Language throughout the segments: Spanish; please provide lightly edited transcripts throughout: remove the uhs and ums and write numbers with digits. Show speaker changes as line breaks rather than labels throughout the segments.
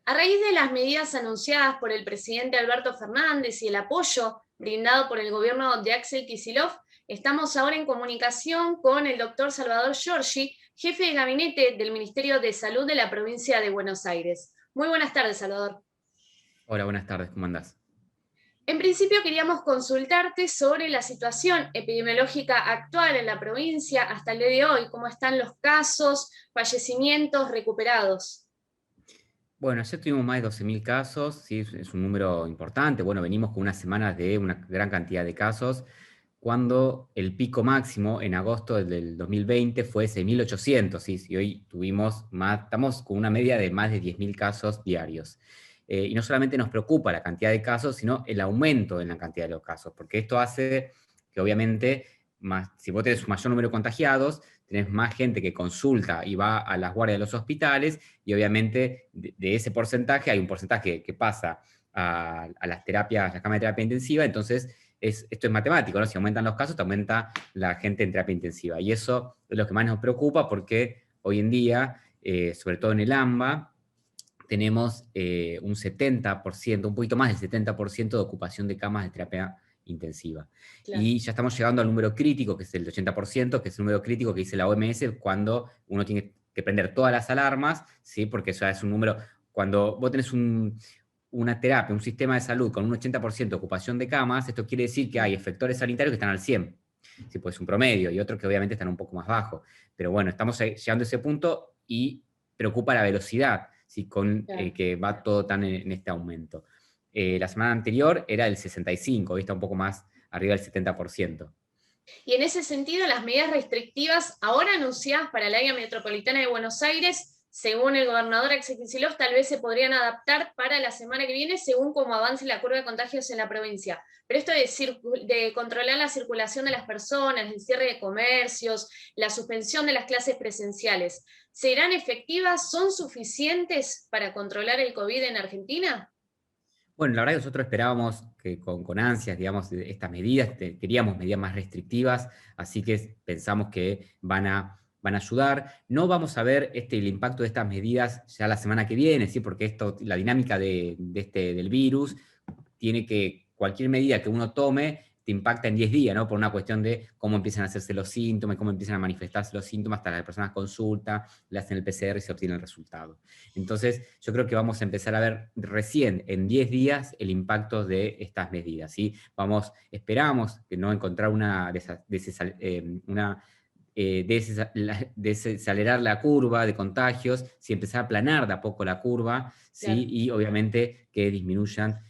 A raíz de las medidas anunciadas por el presidente Alberto Fernández y el apoyo brindado por el gobierno de Axel Kicillof, estamos ahora en comunicación con el doctor Salvador Giorgi, jefe de gabinete del Ministerio de Salud de la provincia de Buenos Aires. Muy buenas tardes, Salvador.
Hola, buenas tardes, ¿cómo andás?
En principio queríamos consultarte sobre la situación epidemiológica actual en la provincia hasta el día de hoy, cómo están los casos, fallecimientos, recuperados.
Bueno, ayer tuvimos más de 12.000 casos, sí, es un número importante. Bueno, venimos con unas semanas de una gran cantidad de casos, cuando el pico máximo en agosto del 2020 fue 6.800, sí, y hoy tuvimos más, estamos con una media de más de 10.000 casos diarios. Y no solamente nos preocupa la cantidad de casos, sino el aumento en la cantidad de los casos, porque esto hace que obviamente, más, si vos tenés un mayor número de contagiados, tenés más gente que consulta y va a las guardias de los hospitales, y obviamente de ese porcentaje hay un porcentaje que pasa a las terapias, la cama de terapia intensiva. Entonces esto es matemático, ¿no? Si aumentan los casos, te aumenta la gente en terapia intensiva. Y eso es lo que más nos preocupa, porque hoy en día, sobre todo en el AMBA, tenemos un 70%, un poquito más del 70% de ocupación de camas de terapia intensiva.
Claro.
Y ya estamos llegando al número crítico, que es el 80%, que es el número crítico que dice la OMS, cuando uno tiene que prender todas las alarmas, ¿sí? Porque eso es un número, cuando vos tenés una terapia, un sistema de salud con un 80% de ocupación de camas, esto quiere decir que hay efectores sanitarios que están al 100%. Sí, pues un promedio, y otros que obviamente están un poco más bajos. Pero bueno, estamos llegando a ese punto y preocupa la velocidad, ¿sí? Con
Claro.
que va todo tan en este aumento. La semana anterior era el 65%, hoy está un poco más arriba del 70%.
Y en ese sentido, las medidas restrictivas ahora anunciadas para el área metropolitana de Buenos Aires, según el gobernador Axel Kicillof, tal vez se podrían adaptar para la semana que viene según cómo avance la curva de contagios en la provincia. Pero esto de controlar la circulación de las personas, el cierre de comercios, la suspensión de las clases presenciales, ¿serán efectivas? ¿Son suficientes para controlar el COVID en Argentina?
Bueno, la verdad que nosotros esperábamos que con ansias, digamos, estas medidas, queríamos medidas más restrictivas, así que pensamos que van a ayudar. No vamos a ver el impacto de estas medidas ya la semana que viene, ¿sí? Porque la dinámica del virus tiene que, cualquier medida que uno tome te impacta en 10 días, ¿no? Por una cuestión de cómo empiezan a hacerse los síntomas, cómo empiezan a manifestarse los síntomas, hasta las personas consultan, le hacen el PCR y se obtiene el resultado. Entonces, yo creo que vamos a empezar a ver recién en 10 días el impacto de estas medidas, ¿sí? Esperamos que no encontrar desacelerar la curva de contagios, si empezar a aplanar de a poco la curva, ¿sí?
Claro.
Y obviamente que disminuyan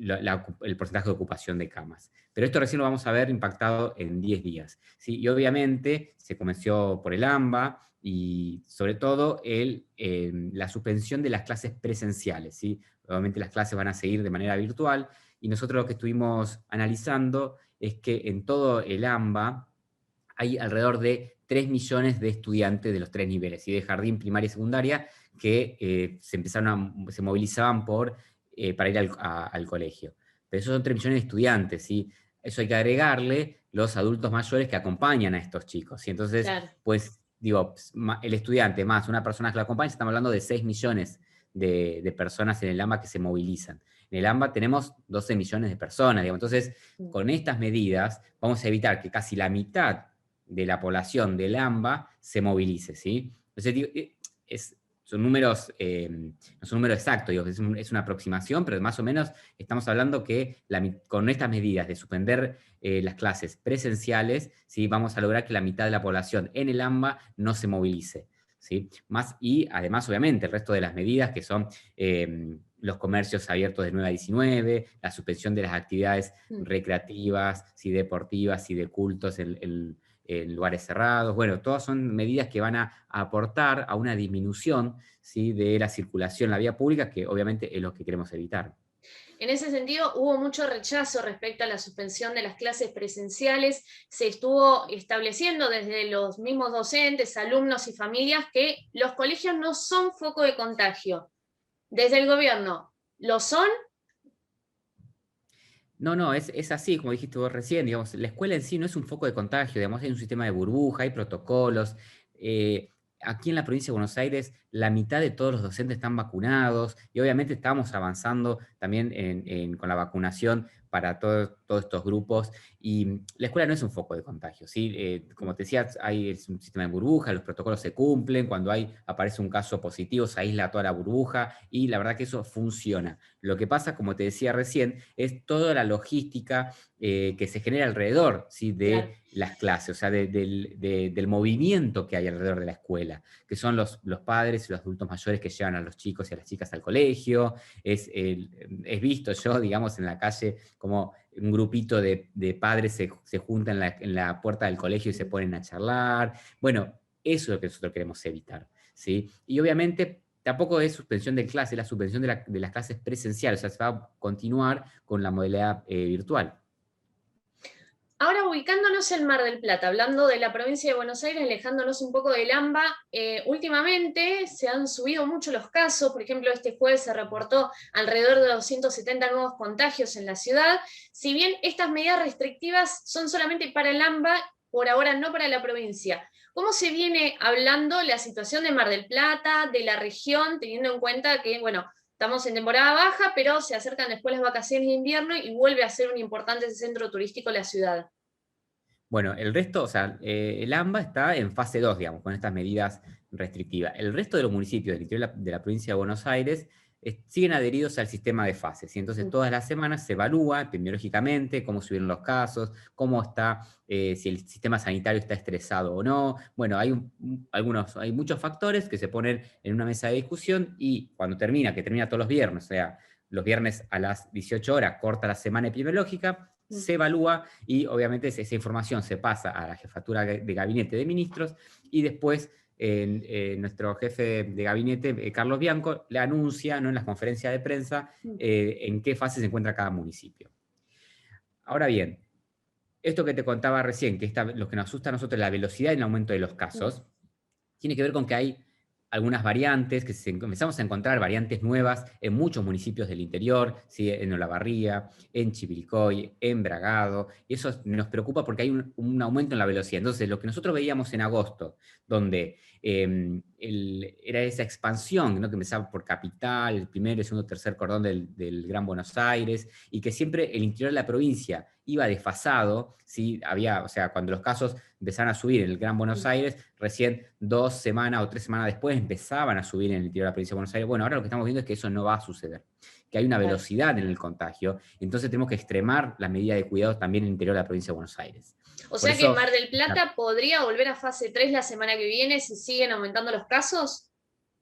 el porcentaje de ocupación de camas. Pero esto recién lo vamos a ver impactado en 10 días, ¿sí? Y obviamente se comenzó por el AMBA y sobre todo la suspensión de las clases presenciales, ¿sí? Obviamente las clases van a seguir de manera virtual, y nosotros lo que estuvimos analizando es que en todo el AMBA hay alrededor de 3 millones de estudiantes de los tres niveles, y de jardín, primaria y secundaria, que se movilizaban para ir al colegio. Pero esos son 3 millones de estudiantes, ¿sí? Eso hay que agregarle los adultos mayores que acompañan a estos chicos. Y entonces,
Claro.
pues, digo, el estudiante más una persona que lo acompaña, estamos hablando de 6 millones de personas en el AMBA que se movilizan. En el AMBA tenemos 12 millones de personas, digamos. Entonces, con estas medidas vamos a evitar que casi la mitad de la población del AMBA se movilice, ¿sí? Entonces, digo, son números, no son números exactos, digo, es una aproximación, pero más o menos estamos hablando que con estas medidas de suspender las clases presenciales, ¿sí? Vamos a lograr que la mitad de la población en el AMBA no se movilice, ¿sí? Y además, obviamente, el resto de las medidas que son los comercios abiertos de 9 a 19, la suspensión de las actividades recreativas, ¿sí? Deportivas y de cultos en lugares cerrados. Bueno, todas son medidas que van a aportar a una disminución, ¿sí? De la circulación en la vía pública, que obviamente es lo que queremos evitar.
En ese sentido, hubo mucho rechazo respecto a la suspensión de las clases presenciales. Se estuvo estableciendo desde los mismos docentes, alumnos y familias que los colegios no son foco de contagio. Desde el gobierno, ¿lo son?
No, no, es así, como dijiste vos recién, digamos, la escuela en sí no es un foco de contagio, digamos, hay un sistema de burbuja, hay protocolos. Aquí en la provincia de Buenos Aires la mitad de todos los docentes están vacunados, y obviamente estamos avanzando también con la vacunación para todos estos grupos, y la escuela no es un foco de contagio, ¿sí? Como te decía, es un sistema de burbuja, los protocolos se cumplen, cuando aparece un caso positivo se aísla toda la burbuja, y la verdad que eso funciona. Lo que pasa, como te decía recién, es toda la logística que se genera alrededor, ¿sí?
Claro.
De las clases, o sea, del movimiento que hay alrededor de la escuela, que son los padres y los adultos mayores que llevan a los chicos y a las chicas al colegio. Es visto yo, digamos, en la calle, como un grupito de padres se juntan en la puerta del colegio y se ponen a charlar. Bueno, eso es lo que nosotros queremos evitar, ¿sí? Y obviamente tampoco es suspensión de clase, es la suspensión de las clases presenciales, o sea, se va a continuar con la modalidad virtual.
Ahora ubicándonos en Mar del Plata, hablando de la provincia de Buenos Aires, alejándonos un poco del AMBA, últimamente se han subido mucho los casos. Por ejemplo, este jueves se reportó alrededor de 270 nuevos contagios en la ciudad. Si bien estas medidas restrictivas son solamente para el AMBA, por ahora no para la provincia. ¿Cómo se viene hablando la situación de Mar del Plata, de la región, teniendo en cuenta que, bueno, estamos en temporada baja, pero se acercan después las vacaciones de invierno y vuelve a ser un importante centro turístico la ciudad?
Bueno, el resto, o sea, el AMBA está en fase 2, digamos, con estas medidas restrictivas. El resto de los municipios del interior de la provincia de Buenos Aires siguen adheridos al sistema de fases. Y entonces todas las semanas se evalúa epidemiológicamente cómo subieron los casos, cómo está, si el sistema sanitario está estresado o no. Bueno, hay muchos factores que se ponen en una mesa de discusión, y cuando que termina todos los viernes, o sea, los viernes a las 18 horas, corta la semana epidemiológica, se evalúa, y obviamente esa información se pasa a la jefatura de gabinete de ministros, y después nuestro jefe de gabinete, Carlos Bianco, le anuncia, ¿no?, en las conferencias de prensa en qué fase se encuentra cada municipio. Ahora bien, esto que te contaba recién, lo que nos asusta a nosotros es la velocidad y el aumento de los casos, tiene que ver con que hay algunas variantes, que empezamos a encontrar variantes nuevas en muchos municipios del interior, ¿sí? En Olavarría, en Chivilcoy, en Bragado, y eso nos preocupa porque hay un aumento en la velocidad. Entonces, lo que nosotros veíamos en agosto, donde era esa expansión, ¿no?, que empezaba por Capital, el primer, el segundo, tercer cordón del Gran Buenos Aires, y que siempre el interior de la provincia iba desfasado, ¿sí? O sea, cuando los casos empezaban a subir en el Gran Buenos Aires, recién 2 semanas o 3 semanas después empezaban a subir en el interior de la provincia de Buenos Aires. Bueno, ahora lo que estamos viendo es que eso no va a suceder, que hay una velocidad en el contagio, entonces tenemos que extremar la medida de cuidado también en el interior de la provincia de Buenos Aires.
O sea que Mar del Plata podría volver a fase 3 la semana que viene si siguen aumentando los casos.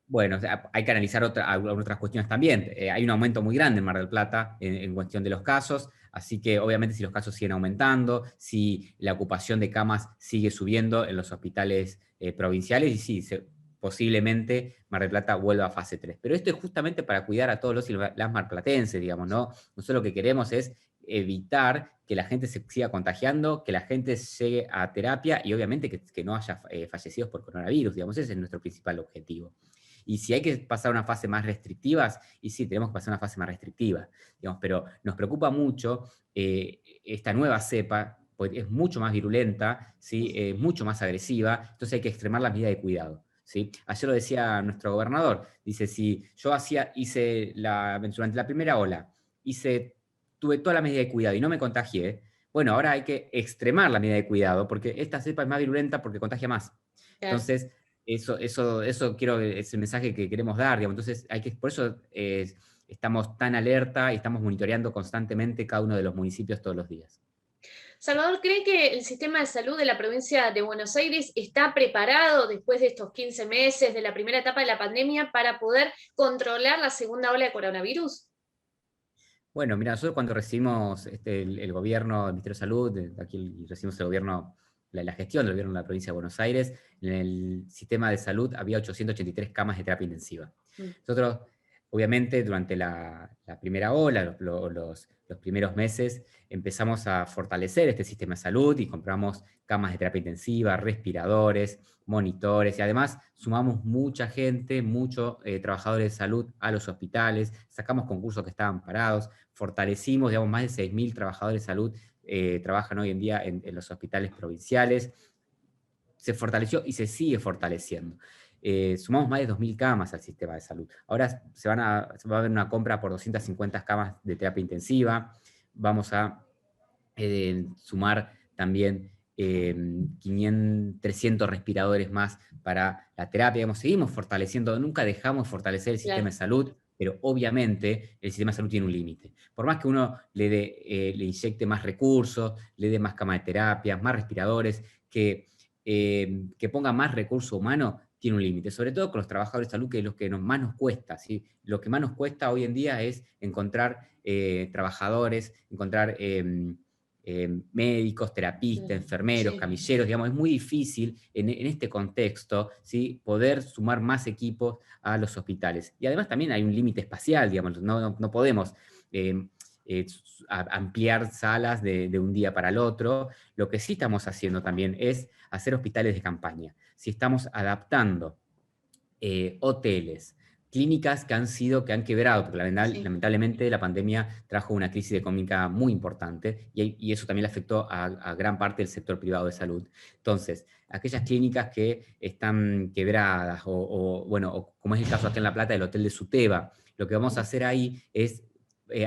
Bueno, o sea, hay que analizar otras cuestiones también. Hay un aumento muy grande en Mar del Plata en cuestión de los casos, así que obviamente si los casos siguen aumentando, si la ocupación de camas sigue subiendo en los hospitales provinciales, y sí, posiblemente Mar del Plata vuelva a fase 3. Pero esto es justamente para cuidar a todos los y las marplatenses, digamos, ¿no? Nosotros lo que queremos es evitar que la gente se siga contagiando, que la gente llegue a terapia, y obviamente que no haya fallecidos por coronavirus, digamos, ese es nuestro principal objetivo. Y si hay que pasar a una fase más restrictiva, y sí, tenemos que pasar a una fase más restrictiva, digamos, pero nos preocupa mucho esta nueva cepa, porque es mucho más virulenta, ¿sí? Mucho más agresiva, entonces hay que extremar las medidas de cuidado, ¿sí? Ayer lo decía nuestro gobernador, dice, si yo durante la primera ola, tuve toda la medida de cuidado y no me contagié, bueno, ahora hay que extremar la medida de cuidado, porque esta cepa es más virulenta porque contagia más.
Claro.
Entonces, eso es el mensaje que queremos dar, digamos. Entonces, por eso estamos tan alerta y estamos monitoreando constantemente cada uno de los municipios todos los días.
Salvador, ¿cree que el sistema de salud de la provincia de Buenos Aires está preparado después de estos 15 meses de la primera etapa de la pandemia para poder controlar la segunda ola de coronavirus?
Bueno, mira, nosotros cuando recibimos el gobierno, el Ministerio de Salud, aquí recibimos el gobierno, la gestión del gobierno de la provincia de Buenos Aires, en el sistema de salud había 883 camas de terapia intensiva. Nosotros, obviamente, durante la primera ola, los primeros meses, empezamos a fortalecer este sistema de salud y compramos camas de terapia intensiva, respiradores, monitores, y además sumamos mucha gente, muchos trabajadores de salud a los hospitales, sacamos concursos que estaban parados, fortalecimos, digamos, más de 6.000 trabajadores de salud trabajan hoy en día en los hospitales provinciales. Se fortaleció y se sigue fortaleciendo. sumamos más de 2.000 camas al sistema de salud. Ahora se va a haber una compra por 250 camas de terapia intensiva, vamos a sumar también 300 respiradores más para la terapia. Digamos, seguimos fortaleciendo, nunca dejamos de fortalecer el sistema de salud, pero obviamente el sistema de salud tiene un límite. Por más que uno le inyecte más recursos, le dé más camas de terapia, más respiradores, que ponga más recurso humano, tiene un límite, sobre todo con los trabajadores de salud, que es lo que más nos cuesta, ¿sí? Lo que más nos cuesta hoy en día es encontrar trabajadores, encontrar médicos, terapistas, enfermeros, camilleros, digamos, es muy difícil en este contexto, ¿sí? Poder sumar más equipos a los hospitales. Y además también hay un límite espacial, digamos, no podemos ampliar salas de un día para el otro. Lo que sí estamos haciendo también es hacer hospitales de campaña. Si estamos adaptando hoteles, clínicas que han quebrado, porque lamentablemente la pandemia trajo una crisis económica muy importante y eso también le afectó a gran parte del sector privado de salud. Entonces, aquellas clínicas que están quebradas o como es el caso aquí en La Plata del Hotel de Suteba, lo que vamos a hacer ahí es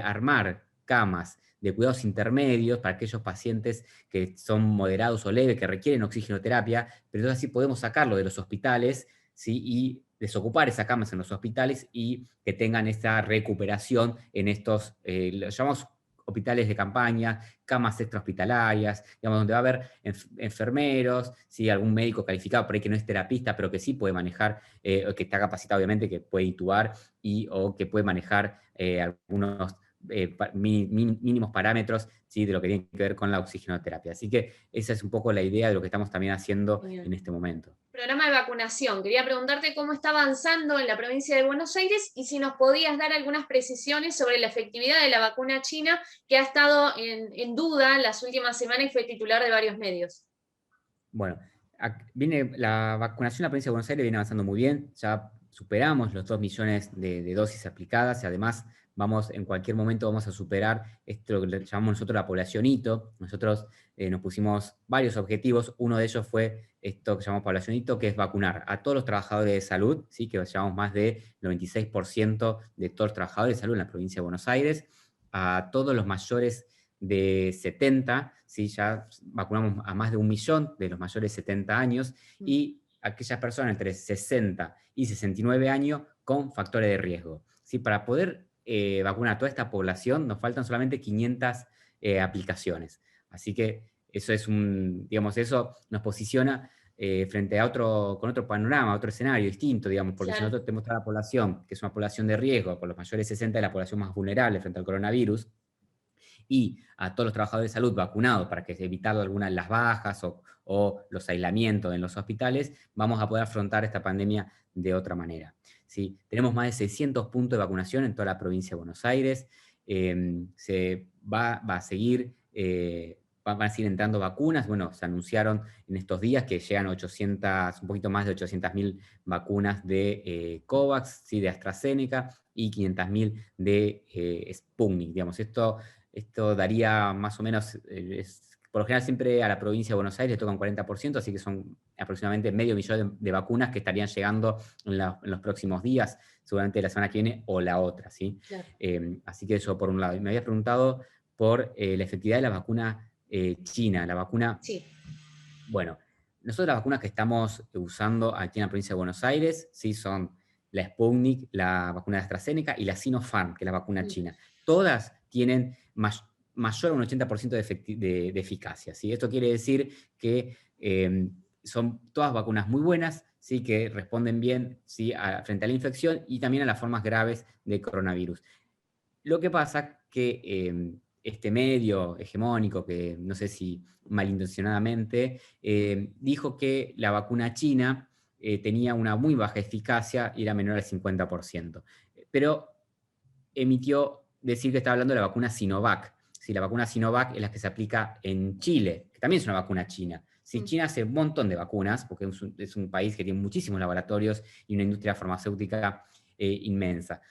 armar camas de cuidados intermedios para aquellos pacientes que son moderados o leves, que requieren oxigenoterapia, pero entonces así podemos sacarlo de los hospitales, ¿sí? Y desocupar esas camas en los hospitales y que tengan esta recuperación en estos, los llamamos hospitales de campaña, camas extrahospitalarias, digamos, donde va a haber enfermeros, ¿sí? Algún médico calificado por ahí que no es terapista, pero que sí puede manejar, que está capacitado obviamente, que puede intubar o que puede manejar algunos mínimos parámetros, ¿sí? De lo que tiene que ver con la oxigenoterapia. Así que esa es un poco la idea de lo que estamos también haciendo en este momento.
Programa de vacunación. Quería preguntarte cómo está avanzando en la provincia de Buenos Aires y si nos podías dar algunas precisiones sobre la efectividad de la vacuna china, que ha estado en duda las últimas semanas y fue titular de varios medios.
Bueno, la vacunación en la provincia de Buenos Aires viene avanzando muy bien, ya superamos los 2 millones de dosis aplicadas y además en cualquier momento vamos a superar esto que le llamamos nosotros la población hito. Nosotros nos pusimos varios objetivos, uno de ellos fue esto que llamamos población hito, que es vacunar a todos los trabajadores de salud, ¿sí? Que llevamos más del 96% de todos los trabajadores de salud en la provincia de Buenos Aires, a todos los mayores de 70, ¿sí? Ya vacunamos a más de 1 millón de los mayores de 70 años, y aquellas personas entre 60 y 69 años con factores de riesgo, ¿sí? Para poder vacunar a toda esta población nos faltan solamente 500 aplicaciones. Así que eso eso nos posiciona frente a con otro panorama, otro escenario distinto, digamos, porque si nosotros tenemos toda la población, que es una población de riesgo, por los mayores de 60 es la población más vulnerable frente al coronavirus, y a todos los trabajadores de salud vacunados para que evitar algunas de las bajas o los aislamientos en los hospitales, vamos a poder afrontar esta pandemia de otra manera, ¿sí? Tenemos más de 600 puntos de vacunación en toda la provincia de Buenos Aires, se va a seguir... van a seguir entrando vacunas. Bueno, se anunciaron en estos días que llegan un poquito más de 800.000 vacunas de COVAX, ¿sí? De AstraZeneca, y 500.000 de Sputnik. Digamos, esto daría más o menos, por lo general siempre a la provincia de Buenos Aires le toca un 40%, así que son aproximadamente medio millón de vacunas que estarían llegando en los próximos días, seguramente la semana que viene o la otra, ¿sí? Claro. Así que eso por un lado. Y me habías preguntado por la efectividad de la vacuna china, la vacuna... Sí. Bueno, nosotros las vacunas que estamos usando aquí en la provincia de Buenos Aires, ¿sí? Son la Sputnik, la vacuna de AstraZeneca y la Sinopharm, que es la vacuna china. Todas tienen mayor a un 80% de eficacia, ¿sí? Esto quiere decir que son todas vacunas muy buenas, ¿sí? Que responden bien, ¿sí? Frente a la infección y también a las formas graves de coronavirus. Lo que pasa que este medio hegemónico, que no sé si malintencionadamente, dijo que la vacuna china tenía una muy baja eficacia y era menor al 50%. Pero emitió decir que estaba hablando de la vacuna Sinovac. Sí, la vacuna Sinovac es la que se aplica en Chile, que también es una vacuna china. Sí, China hace un montón de vacunas, porque es un país que tiene muchísimos laboratorios y una industria farmacéutica inmensa.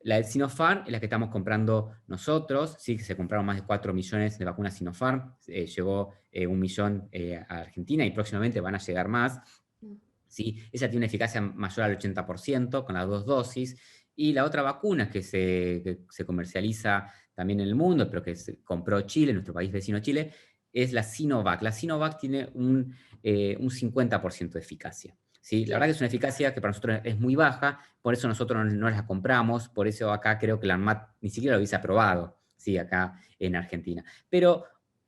La del Sinopharm es la que estamos comprando nosotros, sí, que se compraron más de 4 millones de vacunas Sinopharm, llegó 1 millón a Argentina y próximamente van a llegar más. ¿sí? Esa tiene una eficacia mayor al 80% con las 2 dosis. Y la otra vacuna que se comercializa también en el mundo, pero que se compró Chile, nuestro país vecino Chile, es la Sinovac. La Sinovac tiene un 50% de eficacia. ¿Sí? La verdad
Claro.
que es una eficacia que para nosotros es muy baja, por eso nosotros no la compramos, por eso acá creo que la ANMAT ni siquiera lo hubiese aprobado, ¿sí? Acá en Argentina. Pero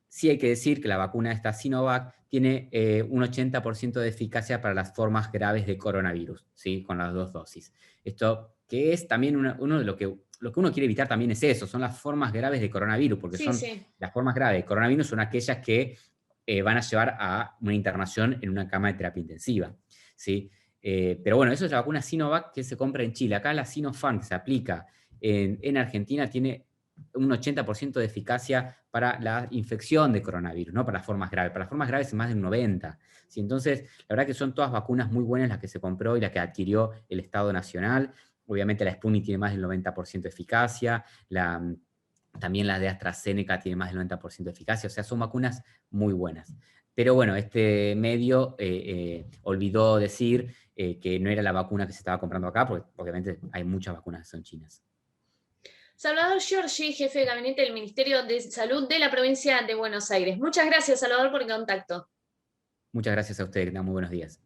sí hay que decir que la vacuna esta Sinovac tiene un 80% de eficacia para las formas graves de coronavirus, ¿sí? Con las 2 dosis. Esto que es también uno de lo que uno quiere evitar también es eso, son las formas graves de coronavirus, porque
Sí,
son
sí.
las formas graves de coronavirus son aquellas que van a llevar a una internación en una cama de terapia intensiva, ¿sí? Pero bueno, eso es la vacuna Sinovac que se compra en Chile. Acá la Sinopharm que se aplica en Argentina tiene un 80% de eficacia para la infección de coronavirus, no para las formas graves. Para las formas graves es más del 90%. ¿Sí? Entonces, la verdad que son todas vacunas muy buenas las que se compró y las que adquirió el Estado Nacional. Obviamente la Sputnik tiene más del 90% de eficacia, también la de AstraZeneca tiene más del 90% de eficacia, o sea, son vacunas muy buenas. Pero bueno, este medio olvidó decir que no era la vacuna que se estaba comprando acá, porque obviamente hay muchas vacunas que son chinas.
Salvador Giorgi, jefe de gabinete del Ministerio de Salud de la provincia de Buenos Aires. Muchas gracias, Salvador, por el contacto.
Muchas gracias a ustedes, que tengan muy buenos días.